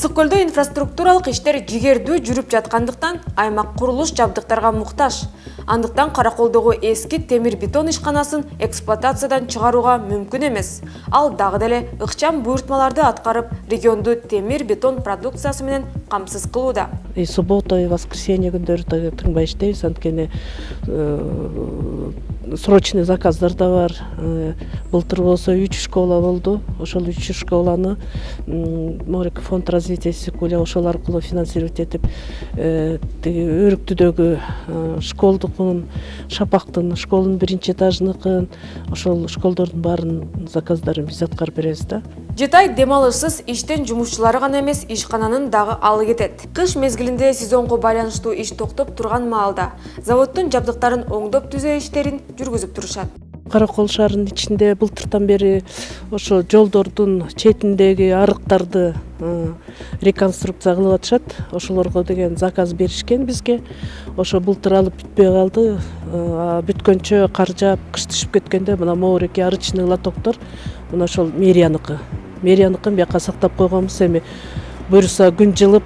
Ысык көлдө инфраструктуралык иштер жигердүү жүрүп жаткандыктан аймак курулуш жабдыктарга муктаж. Андыктан Караколдогу эски темир бетон ишканасын эксплуатациядан чыгарууга мүмкүн эмес. Ал дагы деле ыкчам буйртмаларды аткарып, регионду темир бетон продукциясы менен камсыз кылууда. Суббота и воскресенье күндөрү тынбай иштейбиз, анткени срочный заказдар да бар. Былтыр болсо 3 школа болду. Ошол 3 школаны Морек фонд развития Сикуля ошол аркылуу финансировать этип, Өрүктүдөгү школдукун, Шапактын школдун 1-этажыныкын, ошол школдордун баарын заказдарын биз аткарып беребиз да. Жетай демалышсыз иштен жумушчулары гана эмес, ишкананын дагы алы кетет. Кыш мезгилинде сезонго байланыштуу иш токтоп турган маалда заводдун жабдыктарын оңдоп түзөө иштерин жүргүзүп турушат. Каракол шаарынын ичинде былтыртан бери ошо жолдордун четиндеги арыктарды реконструкция кылып атышат. Ошолорго деген заказ беришкен бизге. Ошо былтыр алып бүтпөй калды. Бүткөнчө кар жаап, кыш түшүп кеткенде мына могуреки арычный лотоктор мына ошол мэрияныкы. Мэрияныкын бияка сактап койгонбуз. Эми буюрса күн жылып,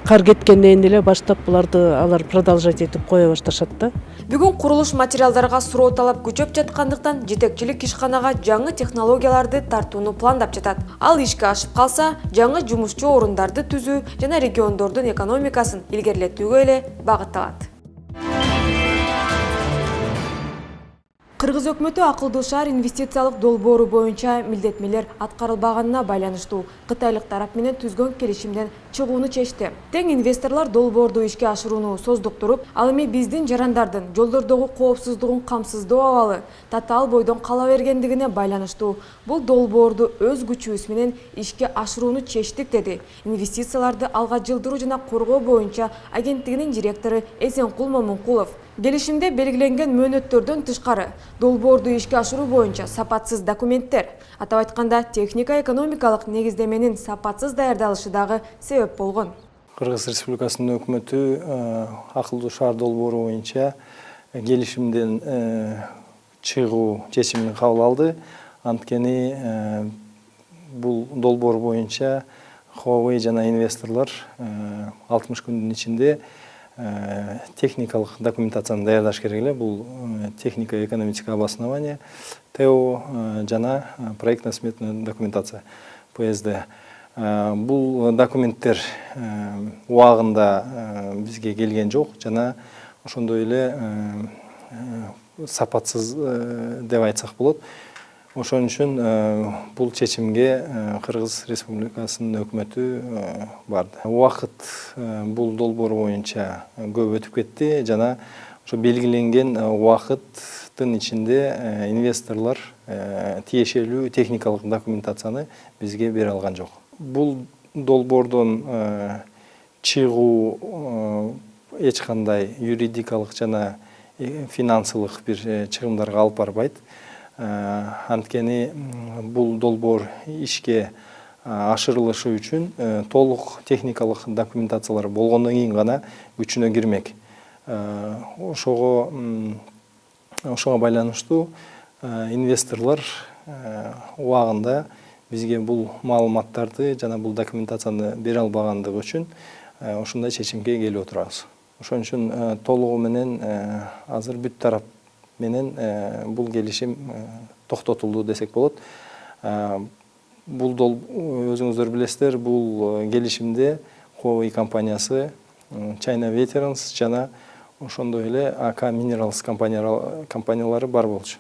кар кеткенден эле баштап буларды алар продолжать этип кое башташат да. Бүгүн курулуш материалдарга суроо талап күчөп жаткандыктан жетекчилик ишканага жаңы технологияларды тартууну пландап жатат. Ал ишке ашып калса, жаңы жумушчу орундарды түзүү жана региондордун экономикасын илгерилетүүгө эле багытталат. Кыргыз өкмөтү акылдуу шаар инвестициялык долбоору боюнча милдетмелер аткарылбаганына байланыштуу Кытайлык тарап менен түзгөн келишимден чыгууну чечти. Тең инвесторлор долбоорду ишке ашырууну создуктуруп, ал эми биздин жарандардын жолдордогу коопсуздугун камсыздоо абалы татаал бойдон кала бергендигине байланыштуу бул долбоорду өз күчүбүз менен ишке ашырууну чечтик, деди инвестицияларды алга жылдыруу жана коргоо боюнча агенттигинин директору Эсенкул Момункулов. Келишимде белгиленген мөөнөттөрдөн тышкары долбоорду ишке ашыруу боюнча сапатсыз документтер, атап айтканда техника-экономикалык негиздеменин сапатсыз даярдалышы дагы себеп болгон. Кыргыз Республикасынын өкмөтү акылдуу шаар долбоору боюнча келишимден чыгуу чечимин кабыл алды. Анткени бул долбоор боюнча Huawei жана инвесторлор 60 күндүн ичинде техникалык документацияны даярдаш керек эле. Бул технико-экономическое обоснование, ТЭО жана проектно-сметная документация, ПСД. Бул документтер убагында бизге келген жок жана ошондой эле сапатсыз деп айтсак болот. Ошон үчүн бул чечимге Кыргыз Республикасынын өкмөтү барды. Убакыт бул долбоор боюнча көп өтүп кетти жана ошо белгиленген убакыттын ичинде инвесторлор тиешелүү техникалык документацияны бизге бере алган жок. Бул долбоордон чыгуу эч кандай юридикалык жана финансылык бир чыгымдарга алып барбайт. Анткени бул долбоор ишке ашырылышы үчүн толук техникалык документациялар болгондон кийин гана күчүнө кирмек. Ошого байланыштуу инвесторлор убагында бизге бул маалыматтарды жана бул документацияны бере албагандыгы үчүн ушундай чечимге келип отурабыз. Ошон үчүн толугу менен азыр бүт тарап менен бул келишим токтотулду десек болот. Бул өзүңүздөр билесиздер, бул келишимде Huawei компаниясы, China Veterans жана ошондой эле AK Minerals компаниялары бар болчу.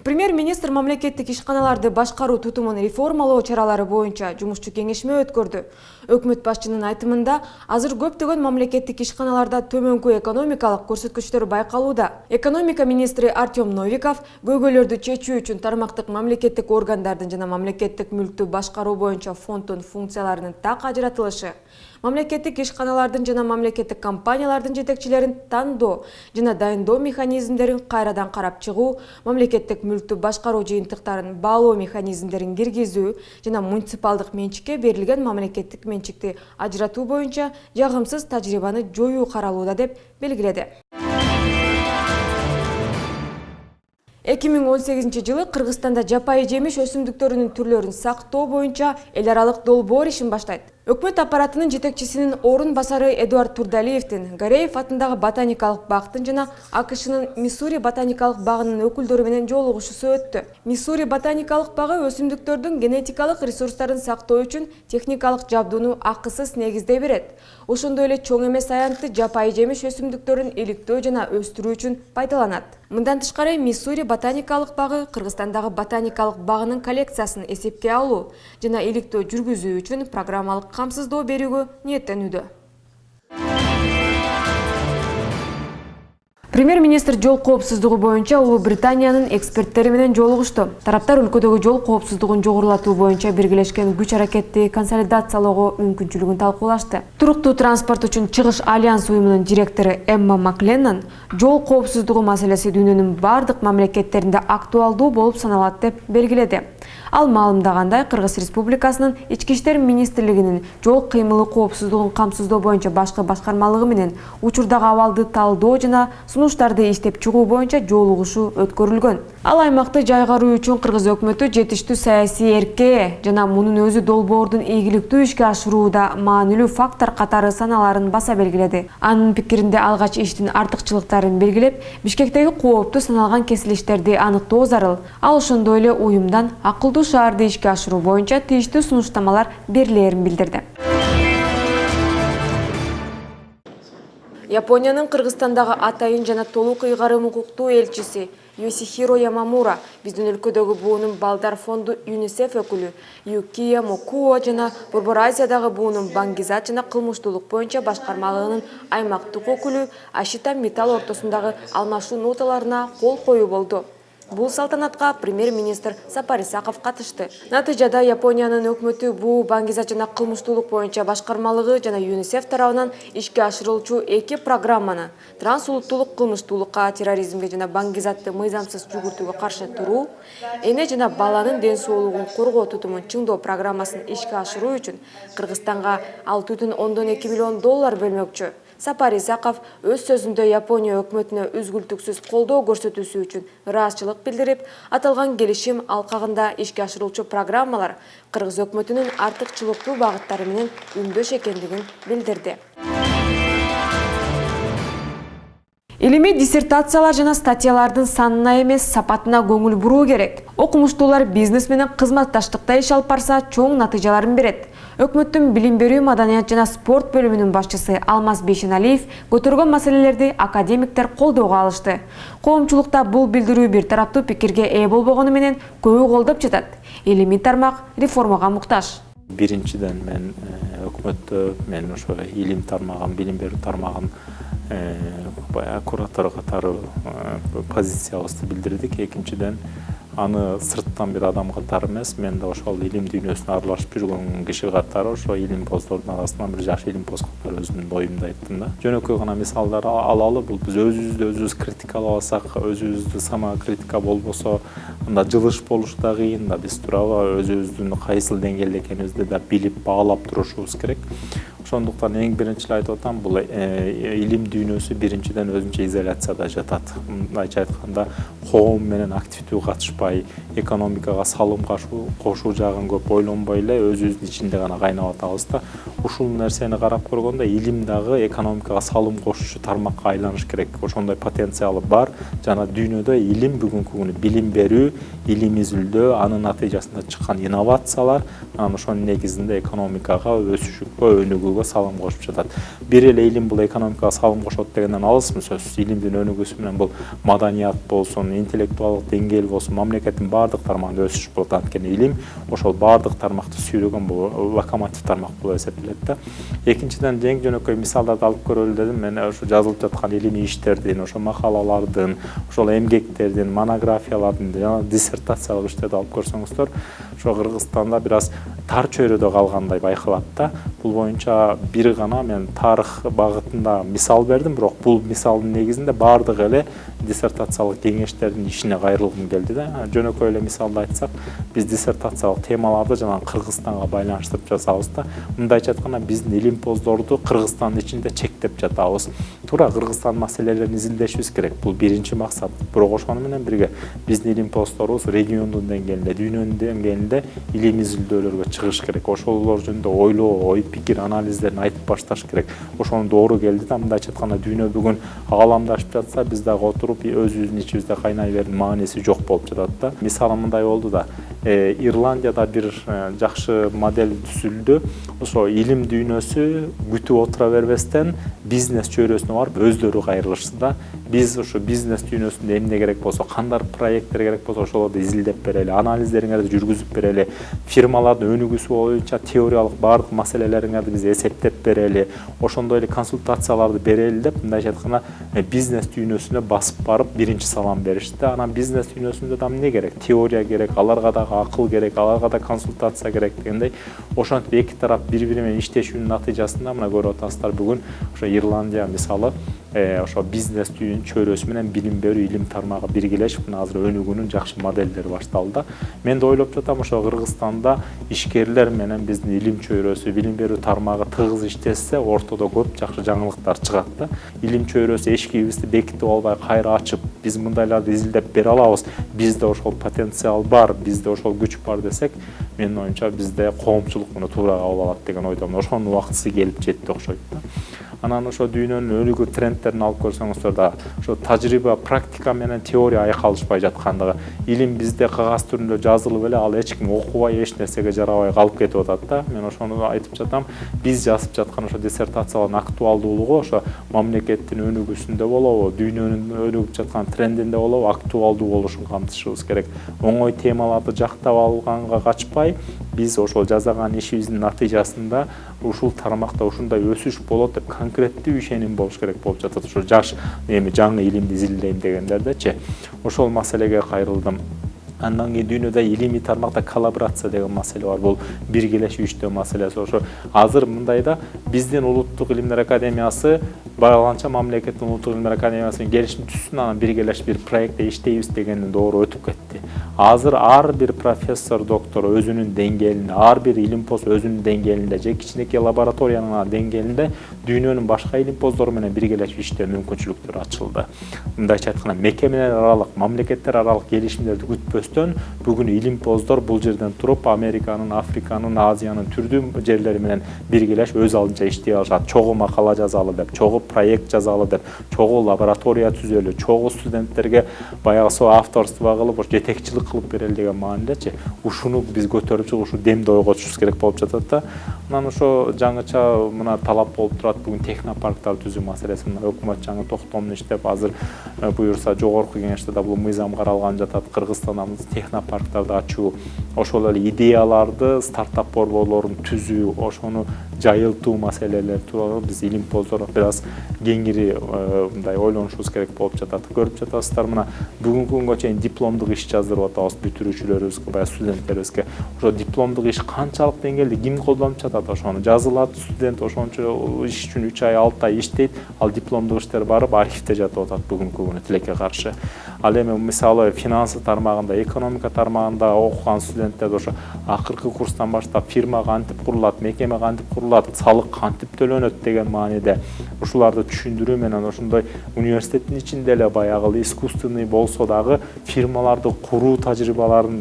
Премьер-министр мамлекеттик ишканаларды башкаруу тутумун реформалоо чаралары боюнча жумушчу кеңешме өткөрдү. Өкмөт башчынын айтымында, азыр көптөгөн мамлекеттик ишканаларда төмөнкү экономикалык көрсөткүчтөр байкалууда. Экономика министри Артем Новиков көйгөйлөрдү чечүү үчүн тармактык мамлекеттик органдардын жана мамлекеттик мүлктү башкаруу боюнча фонддун функцияларынын так ажыратылышы, мамлекеттик ишканалардын жана мамлекеттик компаниялардын жетекчилерин тандоо жана дайындоо механизмдерин кайрадан карап чыгуу, мамлекеттик мүлктү башкаруу жыйынтыктарын баалоо механизмдерин киргизүү жана муниципалдык менчикке берилген мамлекеттик менчикти ажыратуу боюнча жагымсыз тажрыйбаны жоюу каралууда деп белгиледи. 2018 жылы Кыргызстанда жапайы жемиш өсүмдүктөрүнүн түрлөрүн сактоо боюнча эл аралык долбоор ишин баштайт. Өкмөт аппаратынын жетекчисинин орун басары Эдуард Турдалиевдин Гореев атындагы ботаникалык бактын жана АКШнын Миссури ботаникалык багынын өкүлдөрү менен жолугушуусу өттү. Миссури ботаникалык багы өсүмдүктөрдүн генетикалык ресурстарын сактоо үчүн техникалык жабдууну акысыз негизде берет. Ошондой эле чоң эмес аянтты жапайы жемиш өсүмдүктөрүн иликтөө жана өстүрүү үчүн пайдаланат. Мындан тышкары Миссури ботаникалык багы Кыргызстандагы ботаникалык багынын коллекциясын эсепке алуу жана иликтөө жүргүзүү үчүн программалык камсыздоо берүүгө ниеттенүүдө. Премьер-министр жол коопсуздугу боюнча Улуу Британиянын эксперттери менен жолугушту. Тараптар өлкөдөгү жол коопсуздугун жогорулатуу боюнча биргелешкен күч-аракетти консолидациялоого мүмкүнчүлүгүн талкуулашты. Туруктуу транспорт үчүн чыгыш альянс уюмунун директору Эмма Макленнон жол коопсуздугу маселеси дүйнөнүн бардык мамлекеттеринде актуалдуу болуп саналат деп белгиледи. Ал маалымдагандай, Кыргыз Республикасынын Ички иштер министрлигинин жол кыймылы коопсуздугун камсыздоо боюнча башкы башкармалыгы менен учурдагы абалды талдоо жана сунуштарды иштеп чыгуу боюнча жолугушуу өткөрүлгөн. Ал аймакты жайгаруу үчүн Кыргыз өкмөтү жетиштүү саясий эркээ жана мунун өзү долбоордун ийгиликтүү ишке ашырууда маанилүү фактор катары саналарын баса белгиледи. Анын пикиринде алгач иштин артыкчылыктарын белгилеп, Бишкектеги кооптуу саналган кесилиштерди аныктоо зарыл. Ал ошондой эле уюмдан акылдуу шаарды ишке ашыруу боюнча тийиштүү сунуштамалар берилерин билдирди. Япониянын Кыргызстандагы атайын жана толук ыйгарым укуктуу элчиси Йосихиро Ямамура биздин өлкөдөгү буунун балдар фонду ЮНИСЕФ өкүлү Юкия Мокуо жана Борбор Азиядагы буунун баңгизат жана кылмыштуулук боюнча башкармалыгынын аймактык өкүлү Ашита Металл ортосундагы алмашуу ноталарына кол коюу болду. Бул салтанатка премьер-министр Сапар Исаков катышты. Натыйжада Япониянын өкмөтү буу баңгизат жана кылмыштуулук боюнча башкармалыгы жана ЮНИСЕФ тарабынан ишке ашырылчу 2 программаны трансулуттуулук кылмыштуулукка, терроризмге жана баңгизатты мыйзамсыз жүгүртүүгө каршы туруу, эне жана баланын ден соолугун коргоо тутумун чыңдоо программасын ишке ашыруу үчүн Кыргызстанга $6,2 миллион бөлмөкчү. Сапар Исаков өз сөзүндө Япония өкмөтүнө үзгүлтүксүз колдоо көрсөтүүсү үчүн ыраазычылык билдирип, аталган келишим алкагында ишке ашырылчу программалар Кыргыз өкмөтүнүн артыкчылыктуу багыттары менен үндөш экендигин билдирди. Илимий диссертациялар жана статьялардын санына эмес, сапатына көңүл буруу керек. Окумуштуулар бизнес менен кызматташтыкта иш алып барса, чоң натыйжаларын берет. Өкмөттүн билим берүү, маданият жана спорт бөлүмүнүн башчысы Алмаз Бейшеналиев көтөргөн маселелерди академиктер колдоого алышты. Коомчулукта бул билдирүү бир тараптуу пикирге ээ болбогону менен көбү колдоп жатат. Илимий тармак реформага муктаж. Биринчиден мен өкмөттө мен ошо илим тармагын, билим берүү тармагын куратор катары позициябызды билдирдик. Экинчиден аны сырттан бир адам катары эмес, мен да ошол илим дүйнөсүнө аралашып жүргөн киши катары ошо илимпоздордун арасынан бир жакшы илимпоз катары өзүмдүн оюмду айттым да. Жөнөкөй гана мисалдар алалы, бул биз өзүбүздү критикалабасак, өзүбүздү самокритика болбосо, анда жылыш болуш да кыйын да. Биз туурабы өзүбүздүн кайсыл деңгээлде экенибизди да билип баалап турушубуз керек. Ошондуктан эң биринчи айтып атам, бул илим дүйнөсү биринчиден өзүнчө изоляцияда жатат. Мындайча айтканда, коом менен активдүү катышпай, экономикага салым кошуу жагын көп ойлонбой эле өзүбүздүн ичинде гана кайнап атабыз да. Ушул нерсени карап көргөндө илим дагы экономикага салым кошуучу тармакка айланыш керек. Ошондой потенциалы бар. Жана дүйнөдө илим бүгүнкү күнү билим берүү, илим изилдөө, анын натыйжасында чыккан инновациялар, анан ошонун негизинде экономикага өсүшкө, өнүгүүгө салым кошуп жатат. Бир эле илим бул экономикага салым кошот дегенден алысмы сөзсүз. Илимдин өнүгүүсү менен бул маданият болсун, интеллектуалдык деңгээл болсун, мамлекеттин бардык тармагында өсүш болот. Анткени илим ошол бардык тармакты сүйрөгөн бул локомотив тармак болуп эсептелет да. Экинчиден эң жөнөкөй мисалдарды алып көрөлү дедим. Мен ошо жазылып жаткан илимий иштердин, ошо макалалардын, ошол эмгектердин, монографиялардын жана диссертациялык иштерди алып көрсөңүздөр, ошо Кыргызстанда бир аз тар чөйрөдө калгандай байкалат да. Бул боюнча бир гана мен тарых багытында мисал бердим, бирок бул мисалдын негизинде бардык эле диссертациялык кеңештердин ишине кайрылгым келди да. Жөнөкөй эле мисалды айтсак, биз диссертациялык темаларды жана Кыргызстанга байланыштырып жасабыз да. Мындайча айтканда, биздин илимпоздорду Кыргызстандын ичинде чектеп жатабыз. туура Кыргызстан маселелерин изилдешибиз керек. Бул биринчи максат. Бирок ошону менен бирге биздин илим постторубуз региондун деңгээлинде, дүйнөнүн деңгээлинде илим изилдөөлөргө чыгыш керек. Ошолор жөнүндө ойлоо, ой пикир, анализдерин айтып башташ керек. Ошону doğru келди да, мындайча айтканда дүйнө бүгүн агаламдашып жатса, биз дагы отуруп өзүбүздүн ичибизде кайнай берүүнүн мааниси жок болуп жатат да. Мисалы мындай болду да, Ирландияда бир жакшы модель түзүлдү. Ошо илим дүйнөсү күтүп отура бербестен бизнес чөйрөсүнө барып өздөрү кайрылышты да. Биз ошо бизнес дүйнөсүндө эмне керек болсо, кандай проекттер керек болсо ошолорду изилдеп берели, анализдериңерди жүргүзүп берели, фирмалардын өнүгүүсү боюнча теориялык баардык маселелериңерди биз эсептеп берели, ошондой эле консультацияларды берели деп, мындайча айтканда бизнес дүйнөсүнө басып барып биринчи салам беришти. Анан бизнес дүйнөсүндө да эмне керек? Теория керек, аларга дагы акыл керек, аларга да консультация керек дегендей. Ошентип эки тарап бири-бири менен иштешүүнүн натыйжасында мына көрүп атасыздар бүгүн ошо Ирландия мисалы ошо бизнес чөйрөсү менен билим берүү, илим тармагы биргелешип мына азыр өнүгүүнүн жакшы модельдери башталды. Мен да ойлоп жатам, ошо Кыргызстанда ишкерлер менен биздин илим чөйрөсү, билим берүү тармагы тыгыз иштешсе, ортодо көп жакшы жаңылыктар чыгат да. Илим чөйрөсү эшигибизди бекитип албай кайра ачып, биз мындайларды изилдеп бере алабыз, бизде ошол потенциал бар, бизде ошол күч бар десек, менин оюмча бизде коомчулук муну туура кабыл алат деген ойдомун. Ошонун убактысы келип жетти окшойт да. Анан ошо дүйнөнүн өнүгүү трендтерин алып көрсөңүздөр да, ошо тажрыйба, практика менен теория айкалышпай жаткандыгы, илим бизде кагаз түрүндө жазылып эле, ал эч ким окубай, эч нерсеге жарабай калып кетип атат да. Мен ошону айтып жатам, биз жазып жаткан ошо диссертациялардын актуалдуулугу ошо мамлекеттин өнүгүүсүндө болобу, дүйнөнүн өнүгүп жаткан трендинде болобу, актуалдуу болушун камтышыбыз керек. Оңой темаларды жактап алганга качпай, биз ошол жасаган ишибиздин натыйжасында ушул тармакта ушундай өсүш болот деп конкреттүү ишеним болуш керек болуп жатат. Ошо жаш жаңы илимди изилдейм дегендердечи. Ошол маселеге кайрылдым. Андан кийин дүйнөдө илимий тармакта коллаборация деген маселе бар. Бул биргелешип иштөө маселеси. Ошо азыр мындайда биздин Улуттук илимдер академиясы Байланча мамлекеттин Улуттук илимдер академиясы менен келишим түзсүн, анан биргелешип бир проектте иштейбиз дегендин doğru өтүп кетти. Азыр ар бир профессор, доктор өзүнүн деңгээлинде, ар бир илим пост өзүнүн деңгээлинде, же кичинекей лабораториянын деңгээлинде дүйнөнүн башка илим посттору менен биргелешип иштөө мүмкүнчүлүктөрү ачылды. Мындайча айтканда, мекемелер аралык, мамлекеттер аралык келишимдерди күтпөстөн бүгүн илим посттор бул жерден туруп Американын, Африканын, Азиянын түрдүү жерлери менен биргелешип өз алдынча иштей алышат. Чогуу макала жазалы деп, чогуу проект жазалы деп, чогуу лаборатория түзөлү, чогуу студенттерге баягы со авторство кылып, жетекчилик кылып берели деген маанидечи. Ушуну биз көтөрүп чыгып, ушу демди ойго түшүбүз керек болуп жатат да. Анан ошо жаңыча мына талап болуп турат бүгүн технопарктар түзүү маселеси. Мына өкмөт жаңы токтомун иштеп, азыр буюрса жогорку кеңеште да бул мыйзам каралган жатат. Кыргызстанда технопарктарды ачуу, ошол эле идеяларды, стартап борборлорун түзүү, ошону жайылтуу маселелер тууралуу биз илим посттор бир аз кеңири мындай ойлонушубуз керек болуп жатат. Көрүп жатасыздар, мына бүгүнкү күнгө чейин дипломдук иш жаздырып атабыз бүтүрүүчүлөрүбүзгө, баягы студенттерибизге. Ошо дипломдук иш канчалык деңгээлде ким колдонуп жатат ошону? Жазылат, студент ошончо иш үчүн 3 ай, 6 ай иштейт, ал дипломдук иштер барып архивде жатып атат бүгүнкү күнү тилекке каршы. Ал эми мисалы финансы тармагында, экономика тармагында окуган студенттерди ошо акыркы курстан баштап фирма кантип курулат, мекеме кантип курулат, салык кантип төлөнөт деген мааниде ушуларды түшүндүрүү менен ошондой университеттин ичинде эле баягы искусственный болсо дагы фирмаларды куруу тажрыйбаларын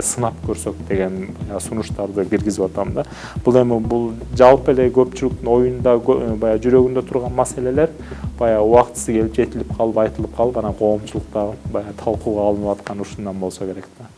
сынап көрсөк деген сунуштарды киргизип атам да. Бул эми бул жалпы эле көпчүлүктүн оюнда, баягы жүрөгүндө турган маселелер баягы убактысы келип жетилип калып, айтылып калып, анан коомчулукта баягы талкууга алынып аткан ушундан болсо керек да.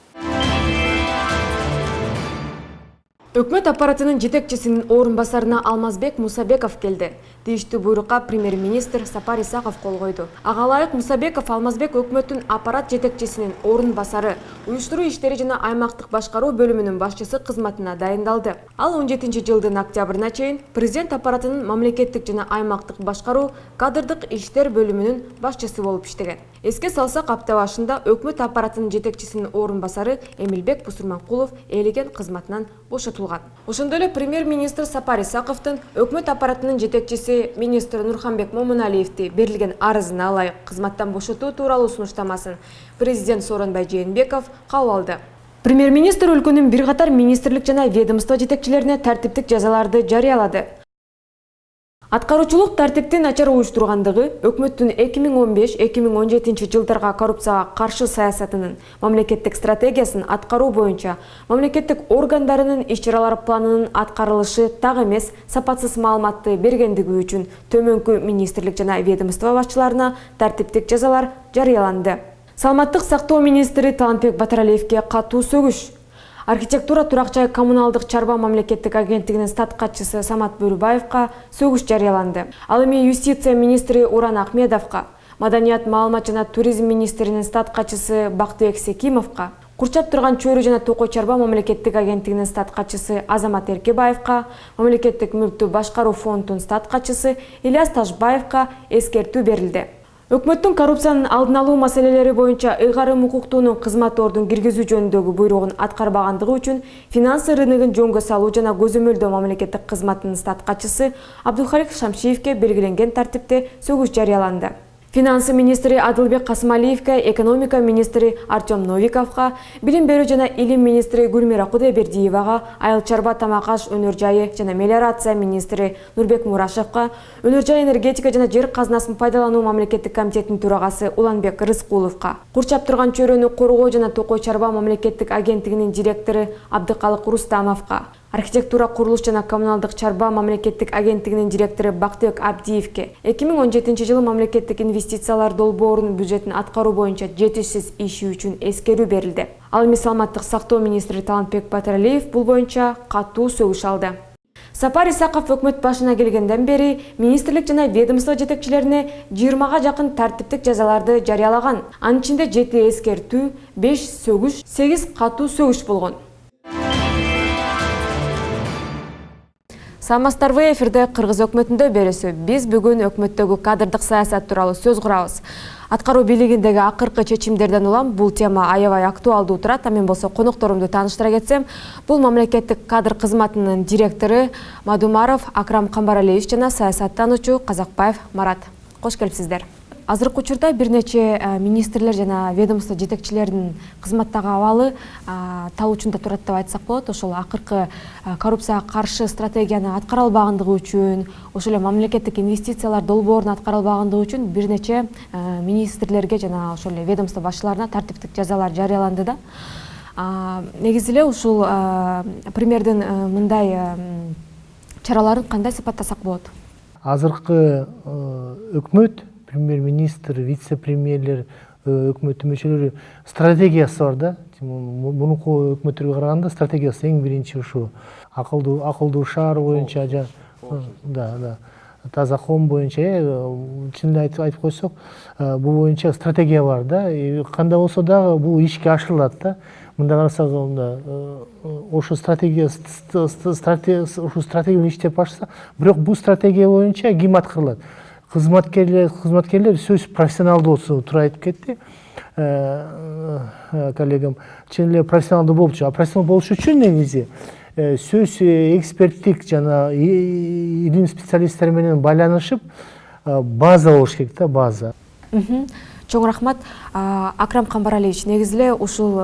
Өкмөт аппаратынын жетекчисинин орун басарына Алмазбек Мусабеков келди. Тийиштүү буйрукка премьер-министр Сапар Исаков кол койду. Ага ылайык Мусабеков Алмазбек өкмөттүн аппарат жетекчисинин орун басары, уюштуруу иштери жана аймактык башкаруу бөлүмүнүн башчысы кызматына дайындалды. Ал 17-жылдын октябрына чейин президент аппаратынын мамлекеттик жана аймактык башкаруу кадрдык иштер бөлүмүнүн башчысы болуп иштеген. Эске салсак, апта башында өкмөт аппаратынын жетекчисинин орун басары Эмилбек Бусурманкулов ээлеген кызматынан бошотулган. Ошондой эле премьер-министр Сапар Исаковдун өкмөт аппаратынын жетекчиси министр Нурханбек Момуналиевди берилген арызына ылайык кызматтан бошотуу тууралуу сунуштамасын президент Сооронбай Жээнбеков кабыл алды. Премьер-министр өлкөнүн бир катар министрлик жана ведомство жетекчилерине тартиптик жазаларды жарыялады. Аткаруучулук тартиптин начар уюштургандыгы өкмөттүн 2015-2017 жылдарга коррупцияга каршы саясатынын мамлекеттик стратегиясын аткаруу боюнча мамлекеттик органдарынын иш-чаралар планынын аткарылышы так эмес сапатсыз маалыматты бергендиги үчүн төмөнкү министрлик жана ведомство башчыларына тартиптик жазалар жарыяланды. Саламаттык сактоо министри Талантбек Батыралиевге катуу сөгүш. Архитектура турак жай коммуналдык чарба мамлекеттик агенттигинин статкатчысы Самат Бөрүбаевка сөгүш жарыяланды. Ал эми юстиция министри Уран Ахмедовго, маданият, маалымат жана туризм министринин статкатчысы Бактыбек Секимовго, Курчап турган чөйрө жана токой чарба мамлекеттик агенттигинин статкатчысы Азамат Эркебаевка, мамлекеттик мүлктү башкаруу фондунун статкатчысы Ильяс Ташбаевка эскертүү берилди. Өкмөттүн коррупциянын алдын алуу маселелери боюнча ыйгарым укуктуунун кызмат ордун киргизүү жөнүндөгү буйругун аткарбагандыгы үчүн финансы рыногун жөнгө салуу жана көзөмөлдөө мамлекеттик кызматынын статкатчысы Абдулхалик Шамшиевке белгиленген тартипте сөгүш жарыяланды. Финансы министри Адылбек Касымалиевке, экономика министри Артем Новиковго, билим берүү жана илим министри Гүлмира Кудайбердиевага, айыл чарба тамак аш өнөр жайы жана мелиорация министри Нурбек Мурашевго, өнөр жай энергетика жана жер казынасын пайдалануу мамлекеттик комитетинин төрагасы Уланбек Рыскуловго, Курчап турган чөйрөнү коргоо жана токой чарба мамлекеттик агенттигинин директору Абдыкалык Рустамовго, архитектура, курулуш жана коммуналдык чарба мамлекеттик агенттигинин директору Бактыбек Абдиевке 2017 жылы мамлекеттик инвестициялар долбоорунун бюджетин аткаруу боюнча жетишсиз иши үчүн эскерүү берилди. Ал эми саламаттык сактоо министри Талантбек Батыралиев бул боюнча катуу сөгүш алды. Сапар Исаков өкмөт башына келгенден бери министрлик жана ведомство жетекчилерине 20га жакын тартиптик жазаларды жарыялаган. Анын ичинде 7 эскертүү, 5 сөгүш, 8 катуу сөгүш болгон. Саламатсыздарбы, эфирде Кыргыз өкмөтүндө берүүсү. Биз бүгүн өкмөттөгү кадрдык саясат тууралуу сөз курабыз. Аткаруу бийлигиндеги акыркы чечимдерден улам бул тема аябай актуалдуу турат. Мен болсо конокторумду тааныштыра кетсем, бул мамлекеттик кадр кызматынын директору Мадумаров Акрам Камбаралиевич жана саясаттануучу Казакбаев Марат. Кош келипсиздер. Азыркы учурда бир нече министрлер жана ведомство жетекчилеринин кызматтагы абалы тал учунда турат деп айтсак болот. Ошол акыркы коррупцияга каршы стратегияны аткара албагандыгы үчүн, ошол эле мамлекеттик инвестициялар долбоорун аткара албагандыгы үчүн бир нече министрлерге жана ошол эле ведомство башчыларына тартиптик жазалар жарыяланды да. Негизи эле ушул премьердин мындай чараларын кандай сыпаттасак болот? Азыркы өкмөт, премьер-министр, вице-премьерлер, өкмөттүн мүчөлөрү стратегиясы бар да. Мунуку өкмөттөргө караганда стратегиясы эң биринчи ушу акылдуу шаар боюнча, таза ком боюнча, чынын айтып койсок, бул боюнча стратегия бар да. Кандай болсо дагы бул ишке ашырылат да. Мында карасак, ошо стратегия менен иштеп башса, бирок бул стратегия боюнча ким аткарылат? Кызматкерлер сөз профессионалдуу болсо, туура айтып кетти коллегам. Чын эле профессионалдуу болчу. А профессионал болуш үчүн негизи сөз эксперттик жана илим специалисттери менен байланышып база болуш керек да, база. Чоң рахмат. Акрам Камбаралиевич, негизи эле ушул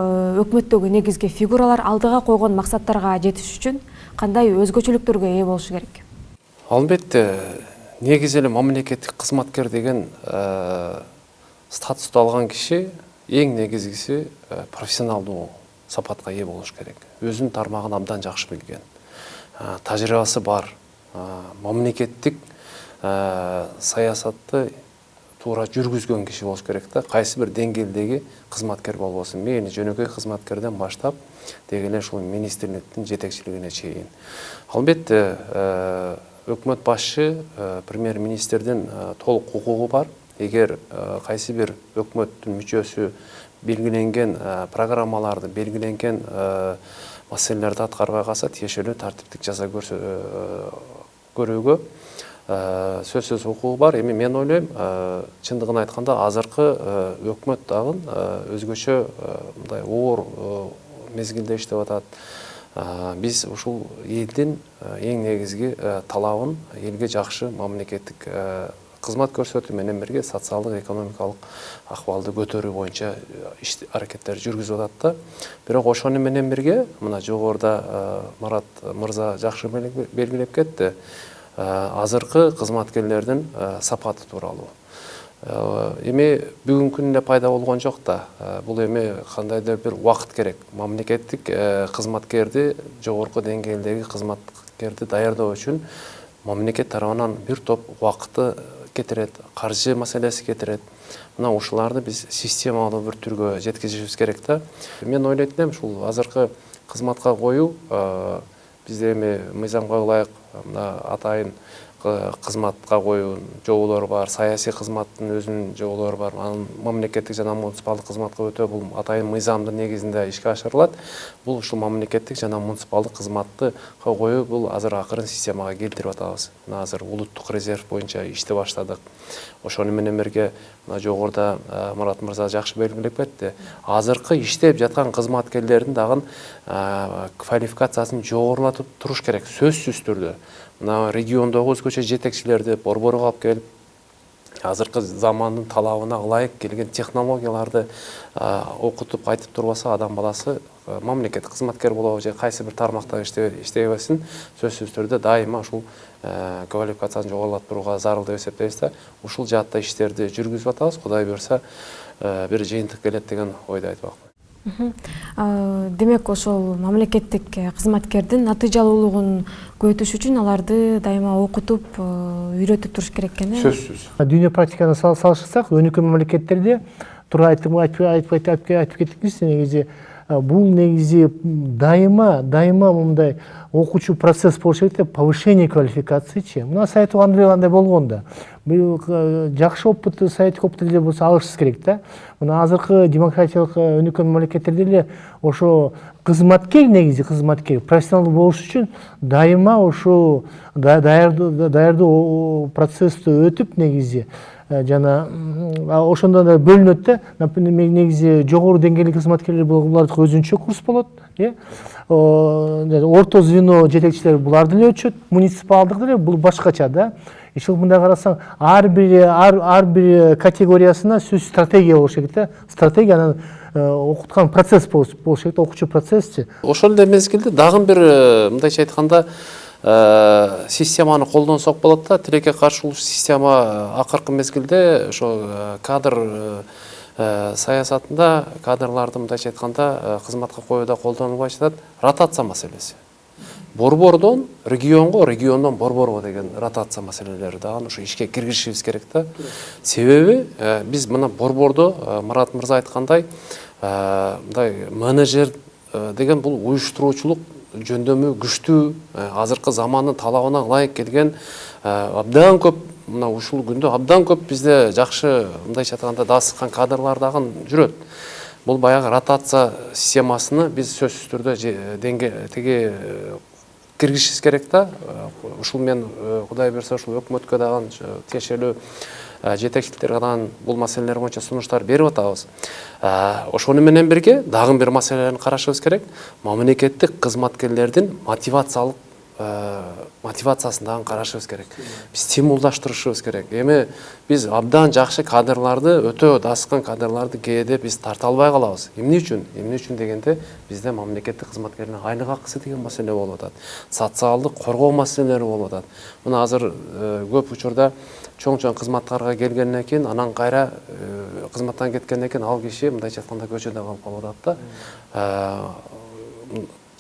өкмөттөгү негизги фигуралар алдыга койгон максаттарга жетиш үчүн кандай өзгөчөлүктөргө ээ болушу керек? Албетте, негизи эле мамлекеттик кызматкер деген статусту алган киши эң негизгиси профессионалдуу сапатка ээ болуш керек. Өзүнүн тармагын абдан жакшы билген, тажрыйбасы бар, мамлекеттик саясатты туура жүргүзгөн киши болуш керек да. Кайсы бир деңгээлдеги кызматкер болбосун, мейли жөнөкөй кызматкерден баштап дегеле ушул министрликтин жетекчилигине чейин. Албетте, өкмөт башчы, премьер-министрдин толук укугу бар. Эгер кайсы бир өкмөттүн мүчөсү белгиленген программаларды, белгиленген маселелерди аткарбай калса, тиешелүү тартиптик жаза көрүүгө сөзсүз укугу бар. Эми мен ойлойм, чындыгын айтканда азыркы өкмөт дагы өзгөчө мындай оор мезгилде иштеп атат. Биз ушул элдин эң негизги талабын элге жакшы мамлекеттик кызмат көрсөтүү менен бирге социалдык, экономикалык акыбалды көтөрүү боюнча аракеттер жүргүзүп атат да. Бирок ошону менен бирге, мына жогоруда Марат мырза жакшы белгилеп кетти. азыркы кызматкерлердин сапаты тууралуу. Эми бүгүнкү күндө пайда болгон жок да. Бул эми кандайдыр бир убакыт керек. Мамлекеттик кызматкерди, жогорку деңгээлдеги кызматкерди даярдоо үчүн мамлекет тарабынан бир топ убакытты кетирет, каржы маселеси кетирет. Мына ушуларды биз системалуу бир түргө жеткизишибиз керек да. Мен ойлойт элем, ушул азыркы кызматка коюу бизде эми мыйзамга ылайык атайын кызматка коюу жоболору бар, саясий кызматтын өзүнүн жоболору бар. Анын мамлекеттик жана муниципалдык кызматка өтүү бул атайын мыйзамдын негизинде ишке ашырылат. Бул ушул мамлекеттик жана муниципалдык кызматты коюу бул азыр акырын системага келтирип атабыз. Мына азыр улуттук резерв боюнча ишти баштадык. Ошону менен бирге мына жогоруда Мурат мырза жакшы белгилеп кетти. Азыркы иштеп жаткан кызматкерлердин дагы квалификациясын жогорулатып туруш керек, сөзсүз түрдө. Мына региондогу өзгөчө жетекчилерди борборго алып келип, азыркы замандын талабына ылайык келген технологияларды окутуп айтып турбаса, адам баласы мамлекет кызматкер болобу же кайсы бир тармакта иштебесин, сөзсүз түрдө дайыма ушул квалификацияны жогорулатып турууга зарыл деп эсептейбиз да. Ушул жаатта иштерди жүргүзүп атабыз. Кудай буйрса бир жыйынтык келет деген ойду айтмакмын. Демек ошол мамлекеттик кызматкердин натыйжалуулугун көбөйтүш үчүн аларды дайыма окутуп, үйрөтүп туруш керек экен. Сөзсүз. Дүйнө практиканы салыштырсак, өнүккөн мамлекеттерде туура айтып кеттиңиз, негизи бул негизи дайыма мындай окуучу процесс болуш керек деп, повышение квалификациячы. Мына Совет убагында кандай болгон да. Бул жакшы опыт, советтик опыт эле болсо алышыбыз керек да. Мына азыркы демократиялык өнүккөн мамлекеттерде эле ошо кызматкер, негизи кызматкер профессионалдуу болуш үчүн дайыма ошо даярдоо процессти өтүп, негизи жана ошондо да бөлүнөт да. Например, негизи жогору деңгээлдеги кызматкерлер булардыкы өзүнчө курс болот, орто звено жетекчилери буларды эле өтүшөт, муниципалдык деле бул башкача да. Иши мындай карасаң, ар бир категориясына сөз стратегия болуш керек да. Стратегияны окуткан процесс болуш керек, окуучу процессчи. Ошол эле мезгилде дагы бир мындайча айтканда системаны колдонсок болот да. Тилекке каршылуу система акыркы мезгилде ошо кадр саясатында кадрларды мындайча айтканда кызматка коюуда колдонулуп жатат ротация маселеси. Борбордон регионго, региондон борборго деген ротация маселелери дагы ошо ишке киргизишибиз керек да. Себеби биз мына борбордо Мурат мырза айткандай мындай менеджер деген бул уюштуруучулук жөндөмү күчтүү, азыркы замандын талабына ылайык келген абдан көп, мына ушул күндө абдан көп бизде жакшы мындайча айтканда дасыккан кадрлар дагы жүрөт. Бул баягы ротация системасыны биз сөзсүз түрдө теге киргизишибиз керек да. Ушул мен Кудай берсе ушул өкмөткө дагы тиешелүү жетекчилерге дагы бул маселелер боюнча сунуштар берип атабыз. Ошону менен бирге дагы бир маселени карашыбыз керек. Мамлекеттик кызматкерлердин мотивациясын дагы карашыбыз керек. Биз стимулдаштырышыбыз керек. Эми биз абдан жакшы кадрларды, өтө дасыккан кадрларды кээде биз тарта албай калабыз. Эмне үчүн дегенде бизде мамлекеттик кызматкерлердин айлык акысы деген маселе болуп атат. Социалдык коргоо маселелери болуп атат. Мына азыр көп учурда чоң кызматтарга келгенден кийин, анан кайра кызматтан кеткенден кийин ал киши мындайча айтканда көчөдө калып калат да.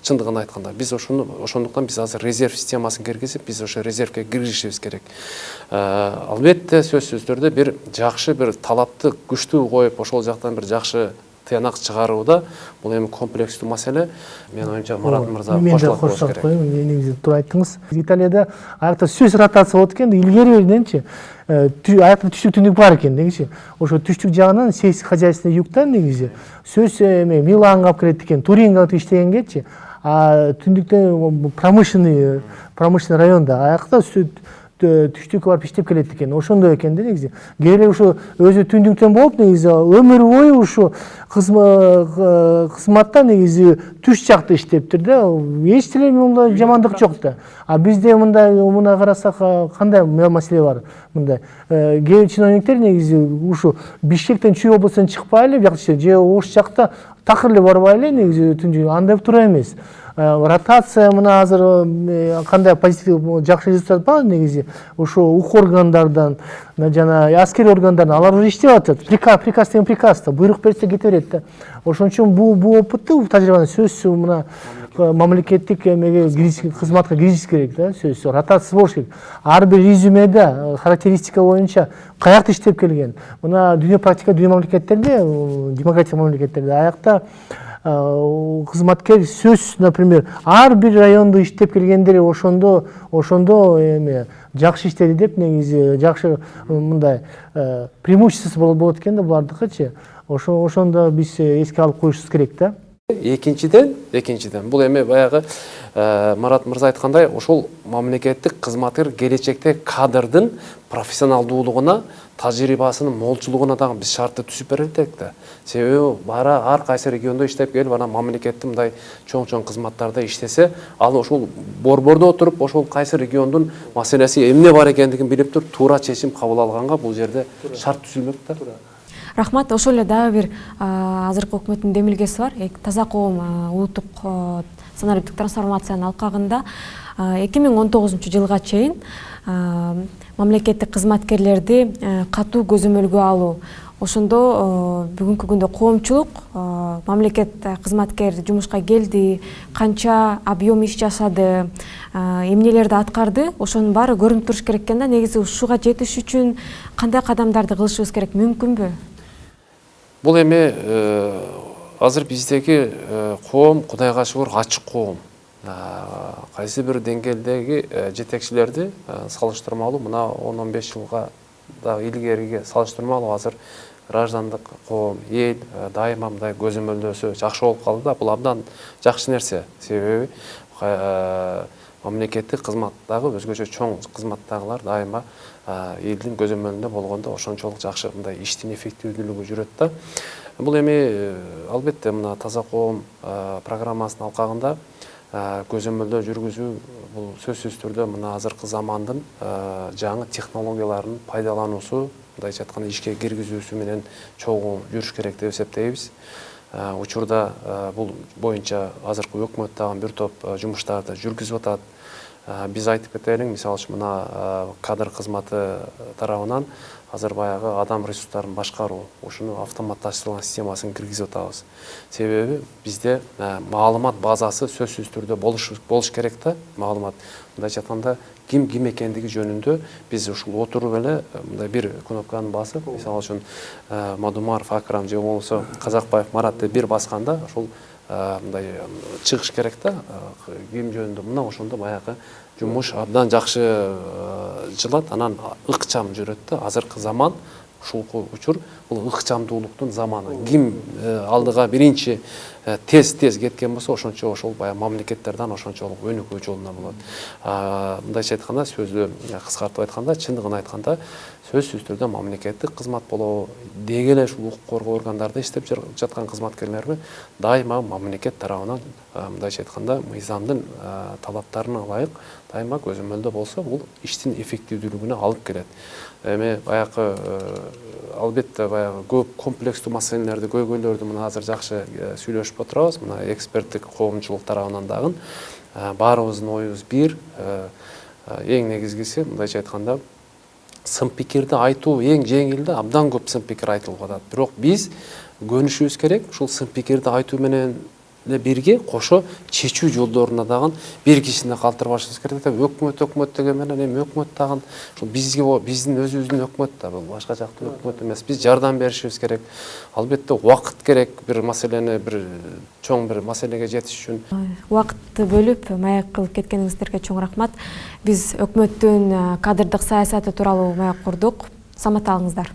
Чындыгын айтканда, биз ошондуктан биз азыр резерв системасын киргизип, биз ошо резервге киргизишибиз керек. Албетте сөзсүз түрдө бир жакшы бир талапты күчтүү коюп, ошол жактан бир жакшы тыянак чыгарууда бул эми комплекстүү маселе. Мен оюмча Мурат мырза коштолуп керек. Негизи туура айттыңыз. Италияда аякта сөз ротация болот экен, илгериденчи аякта түштүк түндүк бар экен негизи. Ошо түштүк жагынан сельскохозяйственный югтан негизи сөз Миланга алып келет экен, Туринге иштегенгечи, түндүктөн промышленный районда аякта түштүк барып иштеп келет экен. Ошондой экен да негизи. Кээ эле ушу өзү түндүктөн болуп негизи өмүр бою ушу кызматта негизи түш жакта иштептир да. Эч деле мындай жамандык жок да. А бизде мындай карасак кандай маселе бар? Мындай кээ чиновниктер негизи ушу Бишкектен Чүй областынан чыкпай эле бияк же ош жакта такыр эле барбай эле негизи түндүк андай тура эмес. ротация мына азыр кандай позитив жакшы жасап атпайбы негизи ошо укук органдардан жана аскерий органдардан алар уже иштеп атышат. Приказ деген приказ да, буйрук берсе кете берет да. Ошон үчүн бул опытты, бул тажрыйбаны сөзсүз мына мамлекеттик эмеге кызматка киришиш керек да, сөзсүз ротация болуш керек. Ар бир резюмеде характеристика боюнча каякта иштеп келген. Мына дүйнө мамлекеттерде, демократиялык мамлекеттерде аякта кызматкер сөз, например, ар бир райондо иштеп келгендер ошондо эме жакшы иштеди деп негизи жакшы мындай преимуществосы болот экен да булардыкычы. Ошондо биз эске алып коюшубуз керек да. Экинчиден бул эме баягы Марат мырза айткандай, ошол мамлекеттик кызматкер келечекте кадрдын профессионалдуулугуна, тажрыйбасынын молчулугуна дагы биз шартты түзүп берелик да. Себеби ар кайсы региондо иштеп келип, анан мамлекеттин мындай чоң кызматтарда иштесе, ал ошол борбордо отуруп, ошол кайсы региондун маселеси эмне бар экендигин билип туруп, туура чечим кабыл алганга бул жерде шарт түзүлмөк да. Рахмат. Ошол эле дагы бир азыркы өкмөттүн демилгеси бар. Таза коом улуттук санариптик трансформациянын алкагында 2019-жылга чейин мамлекеттик кызматкерлерди катуу көзөмөлгө алуу. Ошондо бүгүнкү күндө коомчулук мамлекет кызматкер жумушка келди, канча объем иш жасады, эмнелерди аткарды, ошонун баары көрүнүп туруш керек экен да. Негизи ушуга жетиш үчүн кандай кадамдарды кылышыбыз керек, мүмкүнбү? Бул эми азыр биздеги коом Кудайга шүгүр ачык коом. Кайсы бир деңгээлдеги жетекчилерди салыштырмалуу мына 10-15 жылга да илгериге салыштырмалуу азыр граждандык коом, эл дайыма мындай көзөмөлдөсө жакшы болуп калды да. Бул абдан жакшы нерсе. Себеби мамлекеттик кызматтагы өзгөчө чоң кызматтагылар дайыма элдин көзөмөлүндө болгондо ошончолук жакшы мындай иштин эффективдүүлүгү жүрөт да. Бул эми албетте мына таза коом программасынын алкагында көзөмөлдөө жүргүзүү бул сөзсүз түрдө мына азыркы замандын жаңы технологияларын пайдалануусу, мындайча айтканда ишке киргизүүсү менен чогуу жүрүш керек деп эсептейбиз. Учурда бул боюнча азыркы өкмөт дагы бир топ жумуштарды жүргүзүп атат. Биз айтып кетелик, мисалы үчүн мына кадр кызматы тарабынан азыр баягы адам ресурстарын башкаруу, ушуну автоматташтырылган системасын киргизип атабыз. Себеби бизде маалымат базасы сөзсүз түрдө болуш керек да, маалымат. Мындайча айтканда ким экендиги жөнүндө биз ушул отуруп эле мындай бир кнопканы басып, мисалы үчүн Мадумаров Акрам же болбосо Казакбаев Марат деп бир басканда ошол мындай чыгыш керек да, ким жөнүндө мына ошондо баягы жумуш абдан жакшы жылат, анан ыкчам жүрөт да. Азыркы заман ушул учур бул ыкчамдуулуктун заманы. Ким алдыга биринчи тез кеткен болсо, ошончо ошол баягы мамлекеттерден ошончолук өнүкүү жолуна болот. Мындайча айтканда, сөздү кыскартып айтканда, чындыгын айтканда, сөзсүз түрдө мамлекеттик кызмат болобу, деги эле ушул укук коргоо органдарында иштеп жаткан кызматкерлерби дайыма мамлекет тарабынан мындайча айтканда мыйзамдын талаптарына ылайык дайыма көзөмөлдө болсо, бул иштин эффективдүүлүгүнө алып келет. Эми баягы албетте баягы көп комплекстүү маселелерди, көйгөйлөрдү мына азыр жакшы сүйлөшүп отурабыз. Мына эксперттик коомчулук тарабынан дагы баарыбыздын оюбуз бир. Эң негизгиси мындайча айтканда сын пикирди айтуу эң жеңил да, абдан көп сын пикир айтылып атат. Бирок биз көнүшүбүз керек, ушул сын пикирди айтуу менен бирге кошо чечүү жолдоруна дагы бир кишини калтырбашыбыз керек. Өкмөт деген менен эми өкмөт дагы ушул биздин өзүбүздүн өкмөт да, бул башка жактын өкмөт эмес. Биз жардам беришибиз керек. Албетте убакыт керек бир маселени, бир чоң бир маселеге жетиш үчүн. Убакытты бөлүп маек кылып кеткениңиздерге чоң рахмат. Биз өкмөттүн кадрдык саясаты тууралуу маек курдук. Саламат алыңыздар.